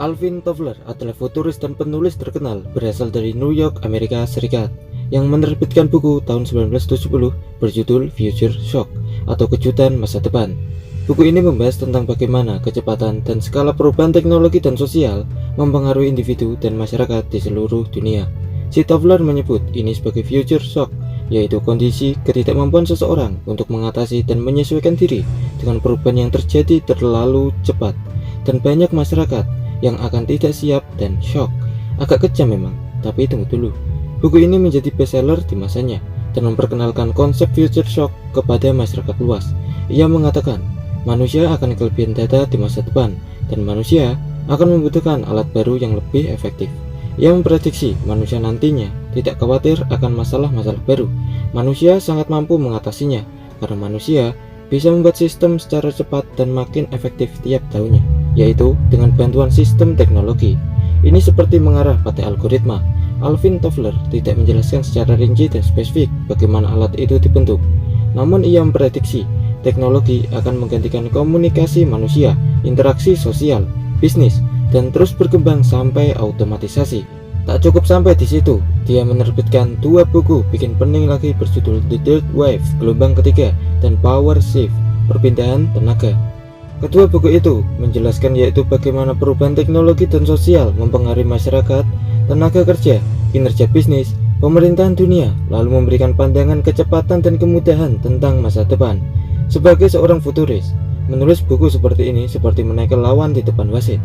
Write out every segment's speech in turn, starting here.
Alvin Toffler adalah futuris dan penulis terkenal berasal dari New York, Amerika Serikat, yang menerbitkan buku tahun 1970 berjudul Future Shock atau Kejutan Masa Depan. Buku ini membahas tentang bagaimana kecepatan dan skala perubahan teknologi dan sosial mempengaruhi individu dan masyarakat di seluruh dunia. Si Toffler menyebut ini sebagai future shock, yaitu kondisi ketidakmampuan seseorang untuk mengatasi dan menyesuaikan diri dengan perubahan yang terjadi terlalu cepat, dan banyak masyarakat yang akan tidak siap dan shock. Agak kejam memang, tapi tunggu dulu. Buku ini menjadi bestseller di masanya dan memperkenalkan konsep future shock kepada masyarakat luas. Ia mengatakan, manusia akan kelebihan data di masa depan dan manusia akan membutuhkan alat baru yang lebih efektif. Ia memprediksi manusia nantinya tidak khawatir akan masalah-masalah baru. Manusia sangat mampu mengatasinya karena manusia bisa membuat sistem secara cepat dan makin efektif tiap tahunnya, yaitu dengan bantuan sistem teknologi. Ini seperti mengarah pada algoritma. Alvin Toffler tidak menjelaskan secara rinci dan spesifik bagaimana alat itu dibentuk. Namun ia memprediksi teknologi akan menggantikan komunikasi manusia, interaksi sosial, bisnis, dan terus berkembang sampai otomatisasi. Tak cukup sampai di situ, dia menerbitkan dua buku bikin pening lagi berjudul The Third Wave, Gelombang Ketiga, dan Power Shift, Perpindahan Tenaga. Kedua buku itu menjelaskan yaitu bagaimana perubahan teknologi dan sosial mempengaruhi masyarakat, tenaga kerja, kinerja bisnis, pemerintahan dunia, lalu memberikan pandangan kecepatan dan kemudahan tentang masa depan. Sebagai seorang futuris, menulis buku seperti ini seperti menaikkan lawan di depan wasit.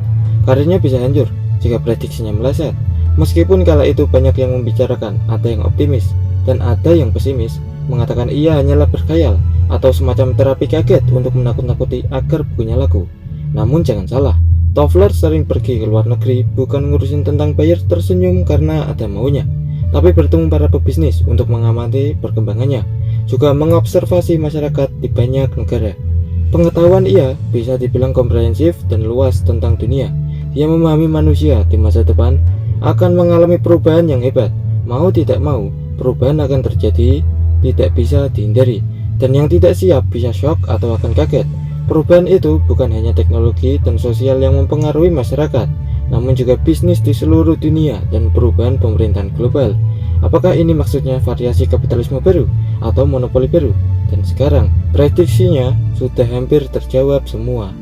Karirnya bisa hancur jika prediksinya meleset. Meskipun kala itu banyak yang membicarakan, ada yang optimis dan ada yang pesimis, mengatakan ia hanyalah berkhayal atau semacam terapi kaget untuk menakut-nakuti agar bukunya laku. Namun jangan salah, Toffler sering pergi ke luar negeri bukan ngurusin tentang bayar tersenyum karena ada maunya, tapi bertemu para pebisnis untuk mengamati perkembangannya, juga mengobservasi masyarakat di banyak negara. Pengetahuan ia bisa dibilang komprehensif dan luas tentang dunia. Dia memahami manusia di masa depan akan mengalami perubahan yang hebat. Mau tidak mau, perubahan akan terjadi, tidak bisa dihindari, dan yang tidak siap bisa shock atau akan kaget. Perubahan itu bukan hanya teknologi dan sosial yang mempengaruhi masyarakat, namun juga bisnis di seluruh dunia dan perubahan pemerintahan global. Apakah ini maksudnya variasi kapitalisme baru atau monopoli baru? Dan sekarang prediksinya sudah hampir terjawab semua.